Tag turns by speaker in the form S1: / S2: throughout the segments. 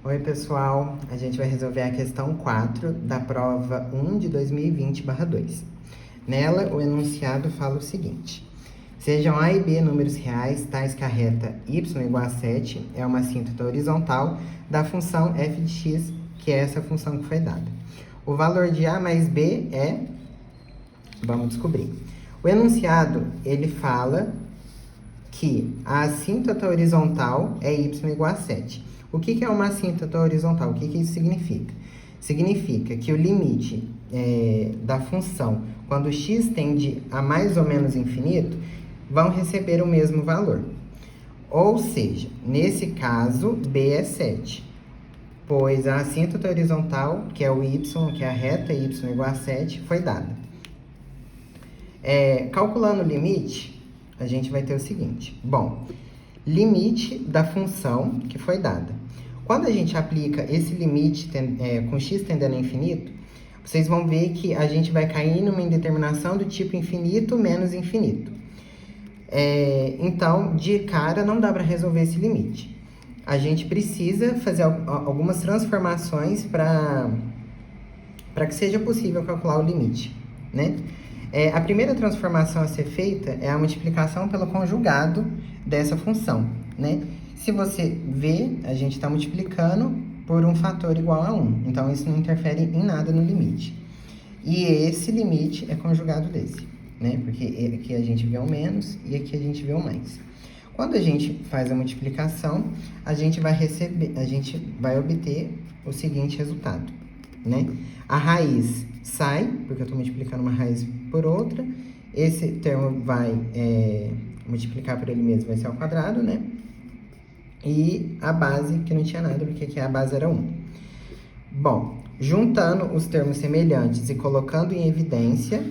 S1: Oi, pessoal. A gente vai resolver a questão 4 da prova 1 de 2020/2. Nela, o enunciado fala o seguinte: sejam A e B números reais, tais que a reta y igual a 7 é uma assíntota horizontal da função f de x, que é essa função que foi dada. O valor de A mais B é... Vamos descobrir. O enunciado, ele fala que a assíntota horizontal é y igual a 7. O que é uma assíntota horizontal? O que isso significa? Significa que o limite da função, quando x tende a mais ou menos infinito, vão receber o mesmo valor. Ou seja, nesse caso, b é 7, pois a assíntota horizontal, que é o y, que é a reta y igual a 7, foi dada. Calculando o limite, a gente vai ter o seguinte. Bom, limite da função que foi dada. Quando a gente aplica esse limite com x tendendo a infinito, vocês vão ver que a gente vai cair numa indeterminação do tipo infinito menos infinito. Então, de cara, não dá para resolver esse limite. A gente precisa fazer algumas transformações para que seja possível calcular o limite, né? A primeira transformação a ser feita é a multiplicação pelo conjugado dessa função, né? Se você vê, a gente está multiplicando por um fator igual a 1. Então, isso não interfere em nada no limite. E esse limite é conjugado desse, né? Porque aqui a gente vê o menos e aqui a gente vê o mais. Quando a gente faz a multiplicação, a gente vai obter o seguinte resultado, né? A raiz sai, porque eu estou multiplicando uma raiz por outra. Esse termo vai multiplicar por ele mesmo, vai ser ao quadrado, né? E a base, que não tinha nada, porque aqui a base era 1. Bom, juntando os termos semelhantes e colocando em evidência,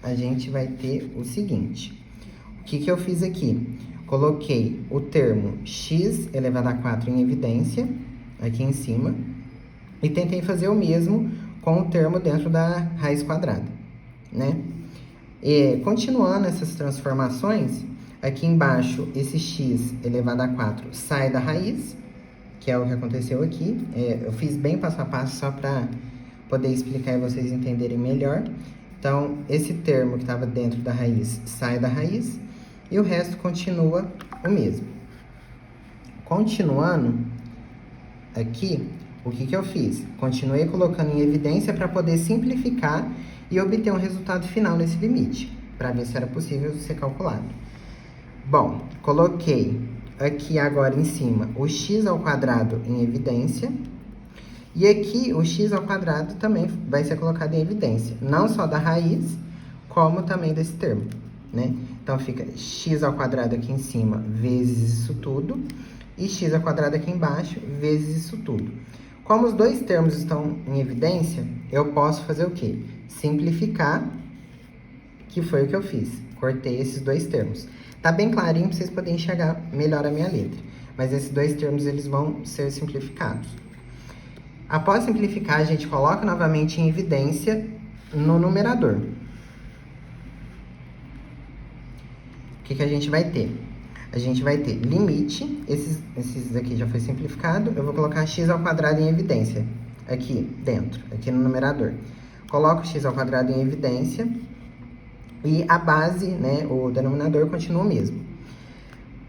S1: a gente vai ter o seguinte. O que eu fiz aqui? Coloquei o termo x elevado a 4 em evidência, aqui em cima, e tentei fazer o mesmo com o termo dentro da raiz quadrada, né? Continuando essas transformações, aqui embaixo, esse x elevado a 4 sai da raiz, que é o que aconteceu aqui. Eu fiz bem passo a passo só para poder explicar e vocês entenderem melhor. Então, esse termo que estava dentro da raiz sai da raiz e o resto continua o mesmo. Continuando aqui, o que eu fiz? Continuei colocando em evidência para poder simplificar e obter um resultado final nesse limite, para ver se era possível ser calculado. Bom, coloquei aqui agora em cima o x ao quadrado em evidência. E aqui o x ao quadrado também vai ser colocado em evidência. Não só da raiz, como também desse termo, né? Então, fica x ao quadrado aqui em cima vezes isso tudo. E x ao quadrado aqui embaixo vezes isso tudo. Como os dois termos estão em evidência, eu posso fazer o quê? Simplificar, que foi o que eu fiz. Cortei esses dois termos. Tá bem clarinho para vocês poderem enxergar melhor a minha letra. Mas esses dois termos, eles vão ser simplificados. Após simplificar, a gente coloca novamente em evidência no numerador. O que a gente vai ter? A gente vai ter limite, esses aqui já foi simplificado, eu vou colocar x ao quadrado em evidência, aqui dentro, aqui no numerador. Coloco x ao quadrado em evidência e a base, né, o denominador continua o mesmo.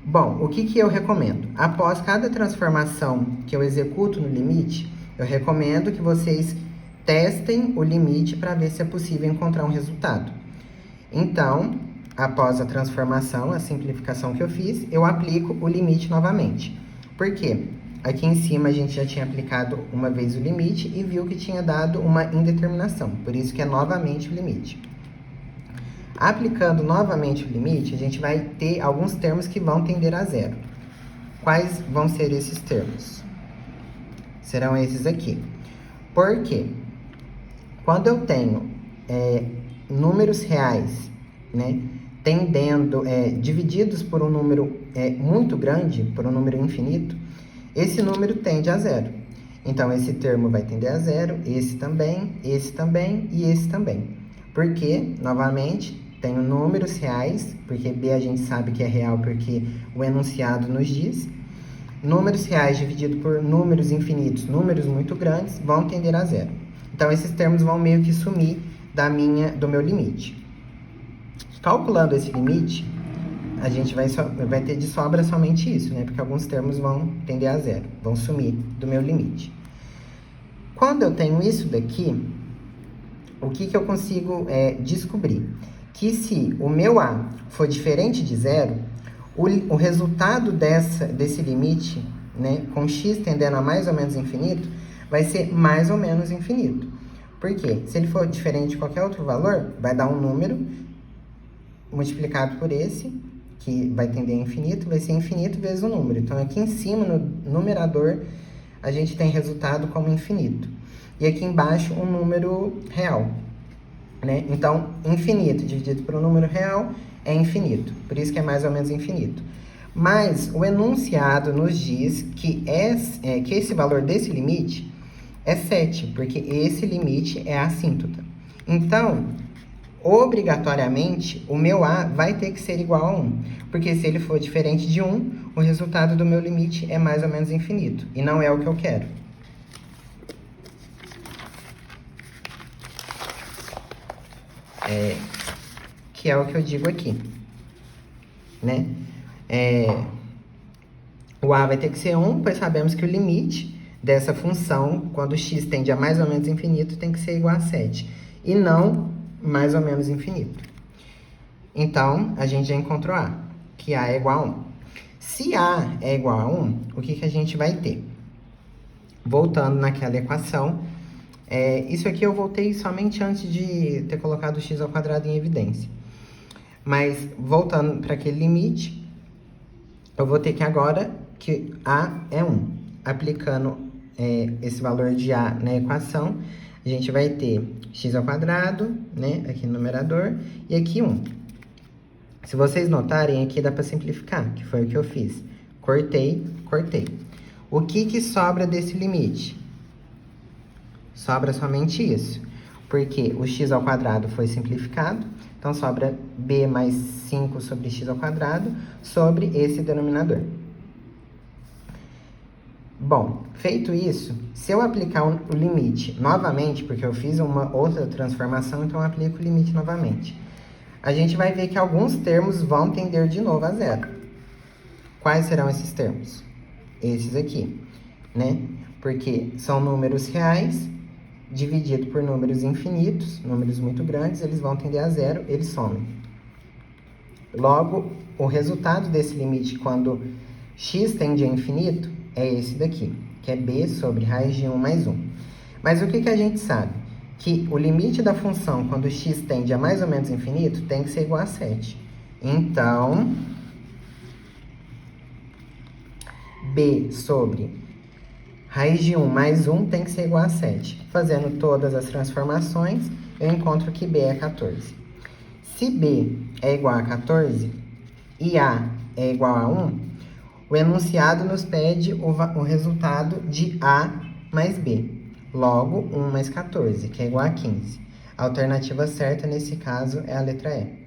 S1: Bom, o que eu recomendo? Após cada transformação que eu executo no limite, eu recomendo que vocês testem o limite para ver se é possível encontrar um resultado. Então, após a transformação, a simplificação que eu fiz, eu aplico o limite novamente. Por quê? Aqui em cima a gente já tinha aplicado uma vez o limite e viu que tinha dado uma indeterminação. Por isso que é novamente o limite. Aplicando novamente o limite, a gente vai ter alguns termos que vão tender a zero. Quais vão ser esses termos? Serão esses aqui. Por quê? Quando eu tenho números reais, né, divididos por um número muito grande, por um número infinito, esse número tende a zero. Então, esse termo vai tender a zero, esse também e esse também. Porque, novamente, tenho números reais, porque B a gente sabe que é real porque o enunciado nos diz. números reais dividido por números infinitos, números muito grandes, vão tender a zero. Então, esses termos vão meio que sumir do meu limite. Calculando esse limite, a gente vai ter de sobra somente isso, né? Porque alguns termos vão tender a zero, vão sumir do meu limite. Quando eu tenho isso daqui, o que eu consigo descobrir? Que se o meu A for diferente de zero, o resultado desse limite, né, com x tendendo a mais ou menos infinito, vai ser mais ou menos infinito. Por quê? Se ele for diferente de qualquer outro valor, vai dar um número multiplicado por esse, que vai tender a infinito, vai ser infinito vezes o número. Então, aqui em cima, no numerador, a gente tem resultado como infinito. E aqui embaixo, um número real, né? Então, infinito dividido por um número real é infinito. Por isso que é mais ou menos infinito. Mas o enunciado nos diz que esse valor desse limite é 7, porque esse limite é a assíntota. Então, obrigatoriamente, o meu A vai ter que ser igual a 1. Porque se ele for diferente de 1, o resultado do meu limite é mais ou menos infinito. E não é o que eu quero. Que é o que eu digo aqui, né? O A vai ter que ser 1, pois sabemos que o limite dessa função, quando x tende a mais ou menos infinito, tem que ser igual a 7. E não mais ou menos infinito. Então, a gente já encontrou A, que A é igual a 1. Se A é igual a 1, o que a gente vai ter? Voltando naquela equação, isso aqui eu voltei somente antes de ter colocado o x ao quadrado em evidência. Mas, voltando para aquele limite, eu vou ter que agora que A é 1. Aplicando esse valor de A na equação, a gente vai ter x ao quadrado, né, aqui no numerador, e aqui 1. Se vocês notarem, aqui dá para simplificar, que foi o que eu fiz. Cortei. O que sobra desse limite? Sobra somente isso, porque o x ao quadrado foi simplificado, então sobra b mais 5 sobre x ao quadrado sobre esse denominador. Bom, feito isso, se eu aplicar o limite novamente, porque eu fiz uma outra transformação, então eu aplico o limite novamente, a gente vai ver que alguns termos vão tender de novo a zero. Quais serão esses termos? Esses aqui, né? Porque são números reais dividido por números infinitos, números muito grandes, eles vão tender a zero, eles somem. Logo, o resultado desse limite quando x tende a infinito é esse daqui, que é b sobre raiz de 1 mais 1. Mas o que a gente sabe? Que o limite da função quando x tende a mais ou menos infinito tem que ser igual a 7. Então, b sobre raiz de 1 mais 1 tem que ser igual a 7. Fazendo todas as transformações, eu encontro que b é 14. Se b é igual a 14 e a é igual a 1, o enunciado nos pede o resultado de a mais b. Logo, 1 mais 14, que é igual a 15. A alternativa certa, nesse caso, é a letra E.